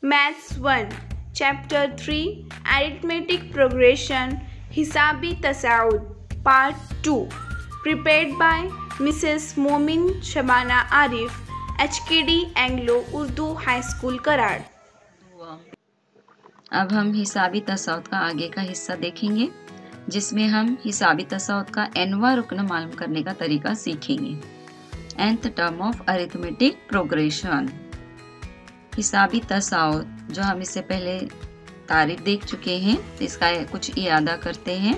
Maths 1 Chapter 3 Arithmetic Progression Hisabi Tasaud Part 2 Prepared by Mrs. Momin Shabana Arif HKD Anglo Urdu High School Karad। अब हम हिसाबी तसाउद का आगे का हिस्सा देखेंगे जिसमें हम हिसाबी तसाउद का nवां रुकन मालूम करने का तरीका सीखेंगे। nth term of arithmetic progression. हिसाबी तसाउद जो हम इससे पहले तारीफ देख चुके हैं, इसका कुछ इयादा करते हैं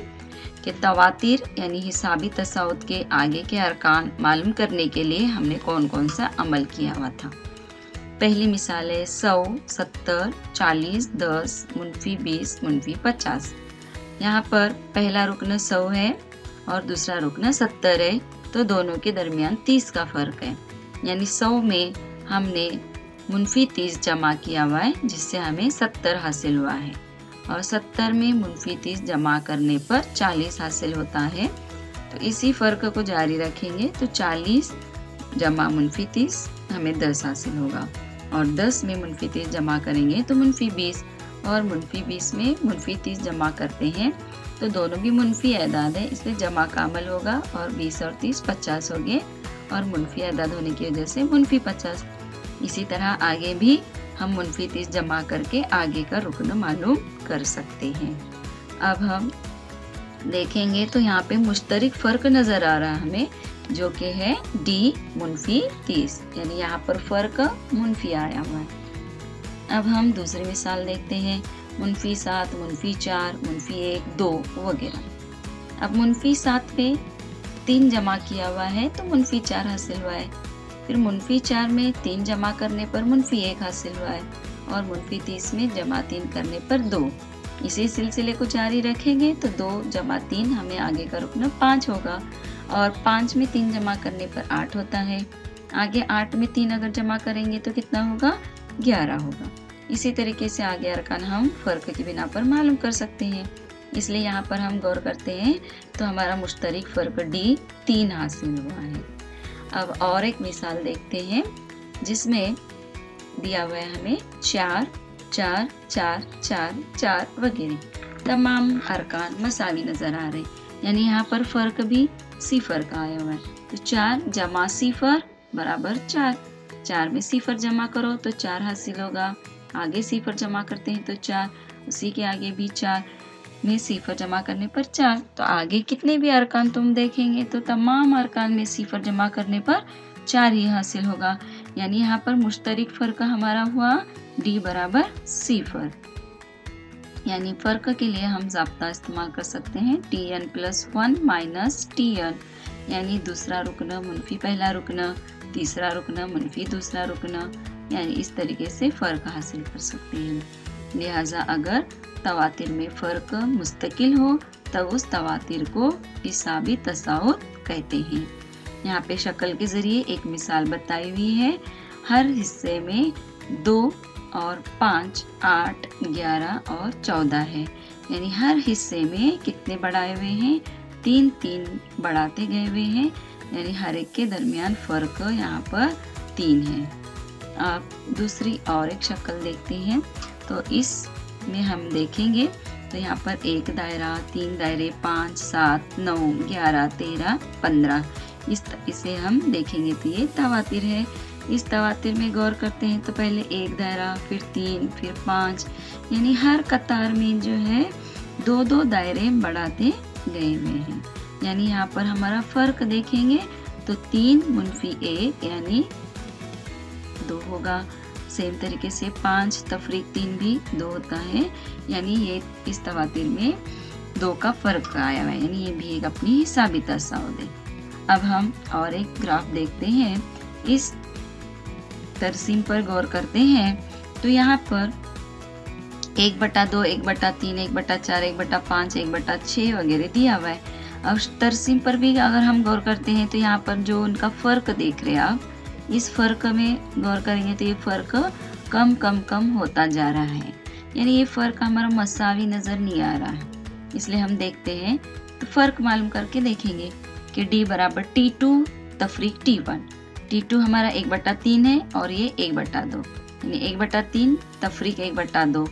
कि तवातिर यानी हिसाबी तसाउद के आगे के अरकान मालूम करने के लिए हमने कौन कौन सा अमल किया हुआ था। पहली मिसाल है 100, 70, 40, 10, मुनफी 20, मुनफी 50। यहाँ पर पहला रुकन 100 है और दूसरा रुकन 70 है, तो दोनों के दरमियान 30 का फ़र्क है। यानी 100 में हमने मुनफी 30 जमा किया हुआ है जिससे हमें 70 हासिल हुआ है, और 70 में मुनफी 30 जमा करने पर 40 हासिल होता है। तो इसी फ़र्क को जारी रखेंगे तो 40 जमा मुनफी 30 हमें 10 हासिल होगा, और 10 में मुनफी 30 जमा करेंगे तो मुनफी 20, और मुनफी 20 में मुनफी 30 जमा करते हैं तो दोनों भी मुनफी एदाद है, इसलिए जमा का अमल होगा और 20 और 30 50 हो गए, और मुनफी एदाद होने की वजह से मुनफी 50। इसी तरह आगे भी हम मुनफी 30 जमा करके आगे का रुकन मालूम कर सकते हैं। अब हम देखेंगे तो यहाँ पे मुश्तरिक फ़र्क नज़र आ रहा है हमें, जो कि है डी मुनफी 30, यानी यहाँ पर फ़र्क मुनफी आया हुआ है। अब हम दूसरी मिसाल देखते हैं, मुनफी 7, मुनफी 4, मुनफी 1, 2 वगैरह। अब मुनफी 7 पे 3 जमा किया हुआ है तो मुनफी 4 हासिल हुआ है, फिर मुनफी 4 में 3 जमा करने पर मुनफी 1 हासिल हुआ है, और मुनफी 30 में जमा 3 करने पर 2। इसी सिलसिले को जारी रखेंगे तो 2 जमा 3 हमें आगे का रुकना 5 होगा, और 5 में 3 जमा करने पर 8 होता है। आगे 8 में 3 अगर जमा करेंगे तो कितना होगा, 11 होगा। इसी तरीके से आगे अरकान हम फ़र्क की बिना पर मालूम कर सकते हैं, इसलिए यहाँ पर हम गौर करते हैं तो हमारा मुश्तरिक फ़र्क डी 3 हासिल हुआ है। अब और एक मिसाल देखते हैं जिसमें दिया हुआ है हमें 4, 4, 4, 4, 4 वगैरह। तमाम अरकान मसावी नज़र आ रहे हैं, यानी यहाँ पर फ़र्क भी सिफर का आया हुआ है। तो 4 जमा सिफर बराबर 4, 4 में सिफर जमा करो तो 4 हासिल होगा, आगे सिफर जमा करते हैं तो 4, उसी के आगे भी 4 में सिफर जमा करने पर 4। तो आगे कितने भी अरकान तुम देखेंगे तो तमाम अरकान में सिफर जमा करने पर 4 ही हासिल होगा, यानी यहाँ पर मुश्तरिक फ़र्क हमारा हुआ डी बराबर सिफर। यानी फ़र्क के लिए हम ज़ाब्ता इस्तेमाल कर सकते हैं tn+1 माइनस tn, यानी दूसरा रुकना मुनफी पहला रुकना, तीसरा रुकना मुनफी दूसरा रुकना, यानी इस तरीके से फ़र्क हासिल कर सकते हैं। लिहाजा अगर तवातिर में फ़र्क मुस्तकिल हो तब उस तवातिर को हिसाबी तसाउद कहते हैं। यहाँ पे शक्ल के ज़रिए एक मिसाल बताई हुई है। हर हिस्से में 2 और 5, 8, 11 और 14 है, यानी हर हिस्से में कितने बढ़ाए हुए हैं, 3 3 बढ़ाते गए हुए हैं, यानी हर एक के दरमियान फ़र्क यहाँ पर 3 है। आप दूसरी और एक शक्ल देखते हैं तो इसमें हम देखेंगे तो यहाँ पर 1 दायरा, 3 दायरे, 5, 7, 9, 11, 13, 15, इसे हम देखेंगे तो ये तवातिर है। इस तवातिर में गौर करते हैं तो पहले 1 दायरा, फिर 3, फिर 5, यानी हर कतार में जो है 2-2 दायरे बढ़ाते गए हुए हैं। यानी यहाँ पर हमारा फ़र्क देखेंगे तो 3 मुनफी 1 यानी 2 होगा। सेम तरीके से 5 तफरीक 3 भी 2 होता है, यानी ये इस तवातिर में 2 का फ़र्क आया हुआ है, यानी ये भी एक अपनी हिसाबी तसाउद है। अब हम और एक ग्राफ देखते हैं, इस तरसीम पर गौर करते हैं तो यहाँ पर 1/2, 1/3, 1/4, 1/5, 1/6 वगैरह दिया हुआ है। अब तरसीम पर भी अगर हम गौर करते हैं तो यहाँ पर जो उनका फ़र्क देख रहे हैं आप, इस फ़र्क में गौर करेंगे तो ये फ़र्क कम कम कम होता जा रहा है, यानी ये फ़र्क हमारा मसावी नज़र नहीं आ रहा है। इसलिए हम देखते हैं तो फ़र्क मालूम करके देखेंगे कि d बराबर T2 तफरीक T1। T2 हमारा 1/3 है और ये 1/2, यानी 1/3 तफरीक 1/2।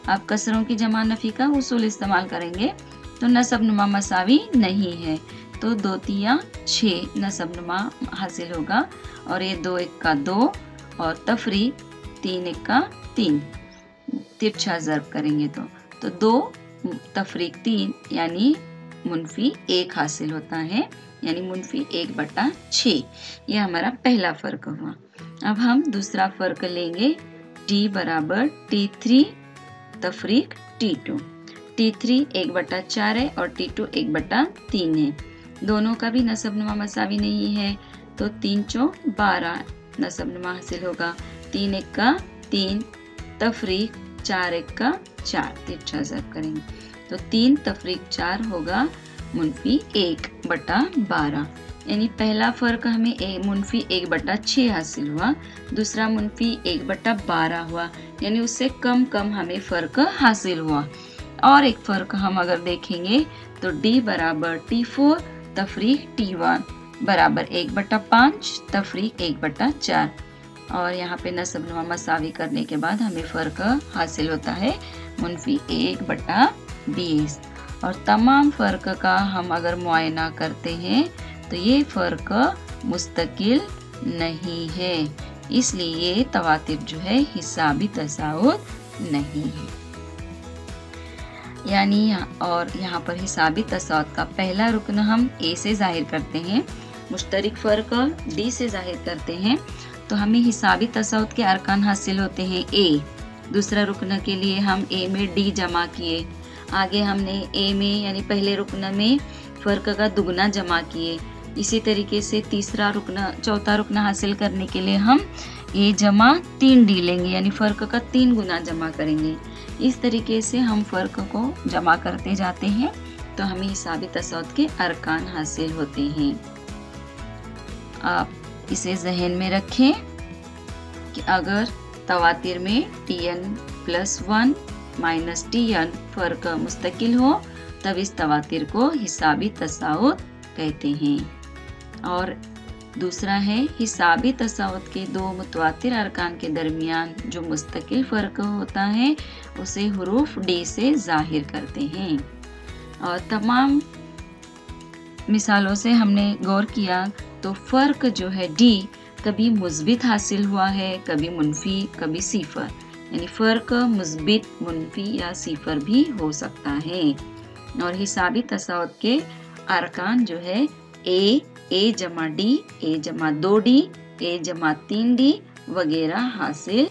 अब कसरों की जमा नफी का उसूल इस्तेमाल करेंगे तो नसब नुमा मसावी नहीं है, तो 2 तिया 6 नसब नुमा हासिल होगा। और ये 2 1 का 2 और तफरीक 3 1 का 3 तिरछा ज़र्ब करेंगे तो 2 तफरीक 3 यानी मुनफी 1 हासिल होता है, यानी मुनफी 1/6। ये हमारा पहला फ़र्क हुआ। अब हम दूसरा फ़र्क लेंगे, t बराबर t3 तफरीक t2। t3 1/4 है और t2 1/3 है। दोनों का भी नसब नुमा मसावी नहीं है, तो 3 चौक 12 नसब नुमा हासिल होगा। 3 1 का 3 तफरीक 4 1 का 4 तिरछा ज़र्ब करेंगे तो 3 तफरीक 4 होगा मुनफी 1/12। यानी पहला फ़र्क हमें मुनफी 1/6 हासिल हुआ, दूसरा मुनफी 1/12 हुआ, यानी उससे कम कम हमें फ़र्क हासिल हुआ। और एक फ़र्क हम अगर देखेंगे तो d बराबर t4 तफरीक t1 बराबर 1/5 तफरीक 1/4। और यहाँ पे नसब नुमा मसावी करने के बाद हमें फ़र्क हासिल होता है मुनफी 1/20। और तमाम फ़र्क का हम अगर मुआयना करते हैं तो ये फ़र्क मुस्तकिल नहीं है, इसलिए ये तवातिर जो है हिसाबी तसाउद नहीं है। यानी यहाँ पर हिसाबी तसाउद का पहला रुकन हम a से ज़ाहिर करते हैं, मुश्तरिक फ़र्क d से ज़ाहिर करते हैं, तो हमें हिसाबी तसाउद के अरकान हासिल होते हैं a। दूसरा रुकन के लिए हम a में d जमा किए, आगे हमने a में यानी पहले रुकन में फ़र्क का दुगना जमा किए। इसी तरीके से चौथा रुकन हासिल करने के लिए हम a जमा 3d लेंगे, यानी फ़र्क का 3 गुना जमा करेंगे। इस तरीके से हम फ़र्क को जमा करते जाते हैं तो हमें हिसाबी तसाउद के अरकान हासिल होते हैं। आप इसे जहन में रखें कि अगर तवातिर में tn+1 माइनस tn फ़र्क मुस्तकिल हो तब इस तवातिर को हिसाबी तसाउद कहते हैं। और दूसरा है हिसाबी तसाउद के दो मुतवातिर अरकान के दरमियान जो मुस्तकिल फ़र्क होता है उसे हुरूफ d से ज़ाहिर करते हैं। और तमाम मिसालों से हमने गौर किया तो फ़र्क जो है d कभी मुस्बित हासिल हुआ है, कभी मुनफी, कभी सिफर, यानी फ़र्क मुस्बित, मुनफी या सिफर भी हो सकता है। और हिसाबी तसाउद के अरकान जो है a जमा d, a जमा 2d, a जमा 3d वगैरह हासिल